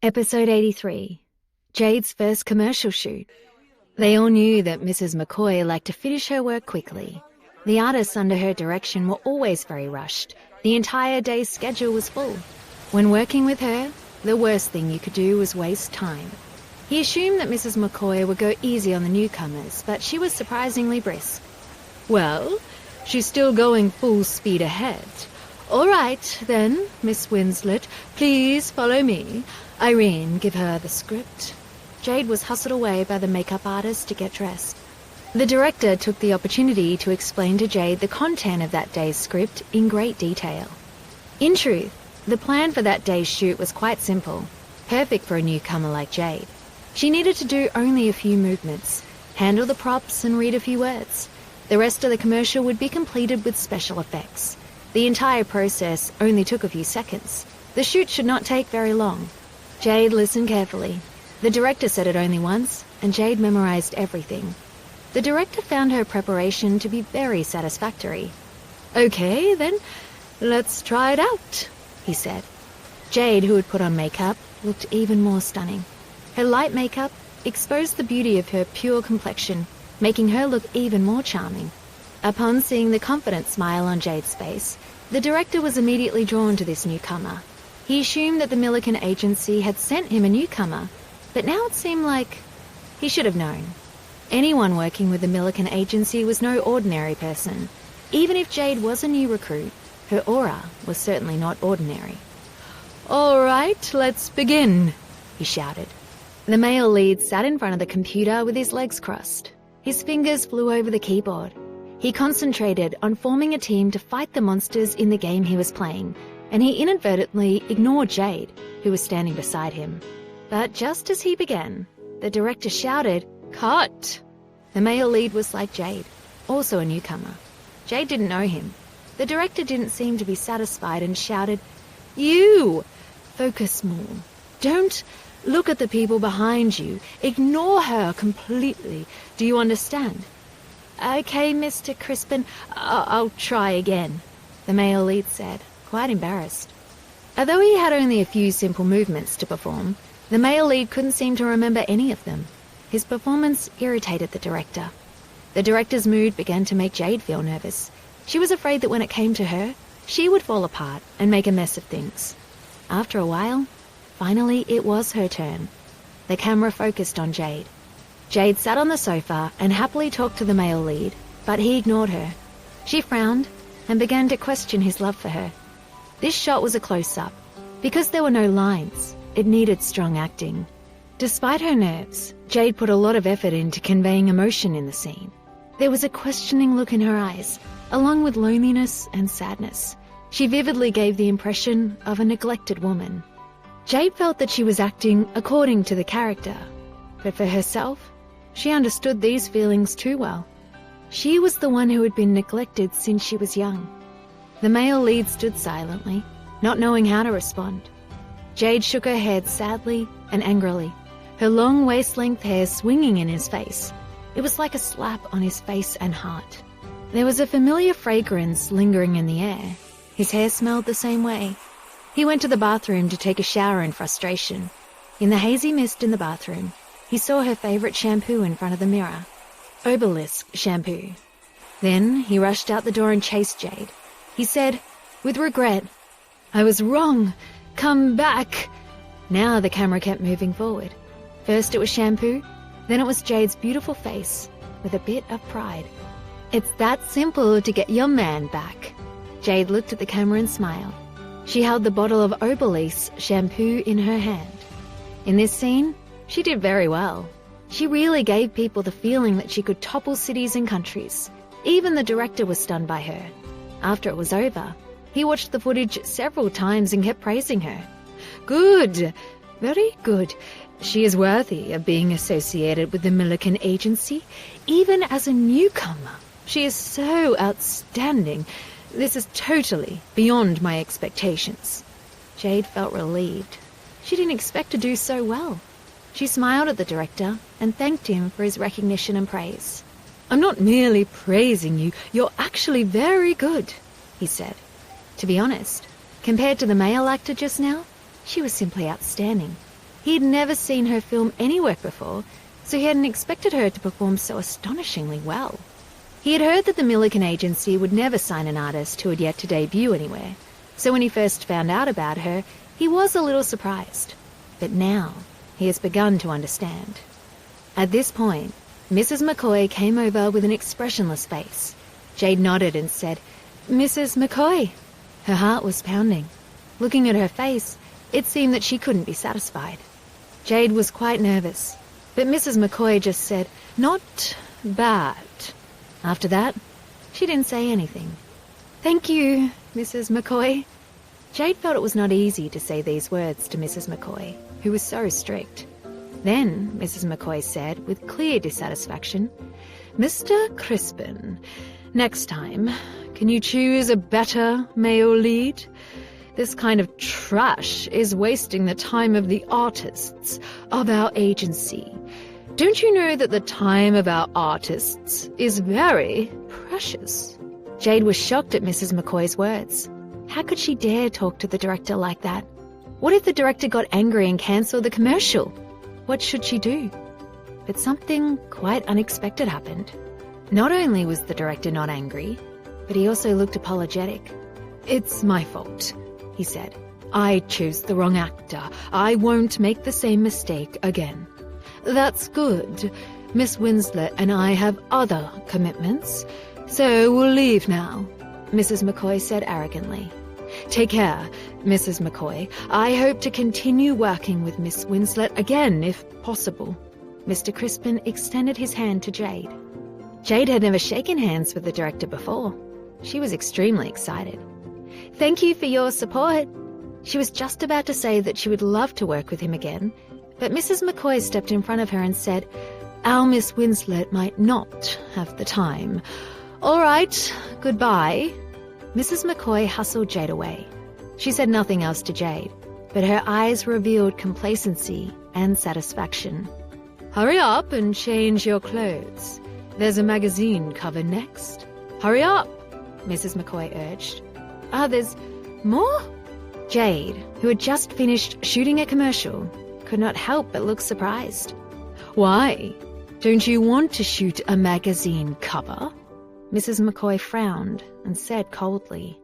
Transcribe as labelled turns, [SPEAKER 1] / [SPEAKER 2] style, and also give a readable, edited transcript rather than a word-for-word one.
[SPEAKER 1] Episode 83, Jade's first commercial shoot. They all knew that Mrs. McCoy liked to finish her work quickly. The artists under her direction were always very rushed. The entire day's schedule was full. When working with her, the worst thing you could do was waste time. He assumed that Mrs. McCoy would go easy on the newcomers, but she was surprisingly brisk. Well, she's still going full speed ahead. All right, then, Miss Winslet, please follow me. Irene, give her the script. Jade was hustled away by the makeup artist to get dressed. The director took the opportunity to explain to Jade the content of that day's script in great detail. In truth, the plan for that day's shoot was quite simple, perfect for a newcomer like Jade. She needed to do only a few movements, handle the props and read a few words. The rest of the commercial would be completed with special effects. The entire process only took a few seconds. The shoot should not take very long. Jade listened carefully. The director said it only once, and Jade memorized everything. The director found her preparation to be very satisfactory. Okay, then, let's try it out, he said. Jade, who had put on makeup, looked even more stunning. Her light makeup exposed the beauty of her pure complexion, making her look even more charming. Upon seeing the confident smile on Jade's face, the director was immediately drawn to this newcomer. He assumed that the Milliken agency had sent him a newcomer, but now it seemed like he should have known. Anyone working with the Milliken agency was no ordinary person. Even if Jade was a new recruit, her aura was certainly not ordinary. All right, let's begin, he shouted. The male lead sat in front of the computer with his legs crossed. His fingers flew over the keyboard. He concentrated on forming a team to fight the monsters in the game he was playing, and he inadvertently ignored Jade, who was standing beside him. But just as he began, the director shouted, "Cut!" The male lead was like Jade, also a newcomer. Jade didn't know him. The director didn't seem to be satisfied and shouted, "You! Focus more. Don't look at the people behind you. Ignore her completely. Do you understand?" "Okay, Mr. Crispin, I'll try again," the male lead said, quite embarrassed. Although he had only a few simple movements to perform, the male lead couldn't seem to remember any of them. His performance irritated the director. The director's mood began to make Jade feel nervous. She was afraid that when it came to her, she would fall apart and make a mess of things. After a while, finally it was her turn. The camera focused on Jade. Jade sat on the sofa and happily talked to the male lead, but he ignored her. She frowned and began to question his love for her. This shot was a close-up. Because there were no lines, it needed strong acting. Despite her nerves, Jade put a lot of effort into conveying emotion in the scene. There was a questioning look in her eyes, along with loneliness and sadness. She vividly gave the impression of a neglected woman. Jade felt that she was acting according to the character, but for herself, she understood these feelings too well. She was the one who had been neglected since she was young. The male lead stood silently, not knowing how to respond. Jade shook her head sadly and angrily, her long waist-length hair swinging in his face. It was like a slap on his face and heart. There was a familiar fragrance lingering in the air. His hair smelled the same way. He went to the bathroom to take a shower in frustration. In the hazy mist in the bathroom, he saw her favorite shampoo in front of the mirror. Obelisk shampoo. Then he rushed out the door and chased Jade. He said, with regret, "I was wrong. Come back." Now the camera kept moving forward. First it was shampoo, then it was Jade's beautiful face with a bit of pride. "It's that simple to get your man back." Jade looked at the camera and smiled. She held the bottle of Obelisk shampoo in her hand. In this scene, she did very well. She really gave people the feeling that she could topple cities and countries. Even the director was stunned by her. After it was over, he watched the footage several times and kept praising her. "Good, very good. She is worthy of being associated with the Milliken agency, even as a newcomer. She is so outstanding. This is totally beyond my expectations." Jade felt relieved. She didn't expect to do so well. She smiled at the director and thanked him for his recognition and praise. "I'm not merely praising you, you're actually very good," he said. To be honest, compared to the male actor just now, she was simply outstanding. He had never seen her film any work before, so he hadn't expected her to perform so astonishingly well. He had heard that the Millikan agency would never sign an artist who had yet to debut anywhere, so when he first found out about her, he was a little surprised. But now, he has begun to understand. At this point, Mrs. McCoy came over with an expressionless face. Jade nodded and said, "Mrs. McCoy." Her heart was pounding. Looking at her face, it seemed that she couldn't be satisfied. Jade was quite nervous, but Mrs. McCoy just said, "Not bad." After that, she didn't say anything. "Thank you, Mrs. McCoy." Jade felt it was not easy to say these words to Mrs. McCoy, who was so strict. Then Mrs. McCoy said, with clear dissatisfaction, "Mr. Crispin, next time, can you choose a better male lead? This kind of trash is wasting the time of the artists of our agency. Don't you know that the time of our artists is very precious?" Jade was shocked at Mrs. McCoy's words. How could she dare talk to the director like that? What if the director got angry and cancelled the commercial? What should she do? But something quite unexpected happened. Not only was the director not angry, but he also looked apologetic. "It's my fault," he said. "I chose the wrong actor. I won't make the same mistake again." "That's good. Miss Winslet and I have other commitments, so we'll leave now," Mrs. McCoy said arrogantly. "Take care, Mrs. McCoy. I hope to continue working with Miss Winslet again, if possible." Mr. Crispin extended his hand to Jade. Jade had never shaken hands with the director before. She was extremely excited. "Thank you for your support." She was just about to say that she would love to work with him again, but Mrs. McCoy stepped in front of her and said, "Our Miss Winslet might not have the time. All right, goodbye." Mrs. McCoy hustled Jade away. She said nothing else to Jade, but her eyes revealed complacency and satisfaction. "Hurry up and change your clothes. There's a magazine cover next. Hurry up," Mrs. McCoy urged. There's more?" Jade, who had just finished shooting a commercial, could not help but look surprised. "Why? Don't you want to shoot a magazine cover?" Mrs. McCoy frowned and said coldly,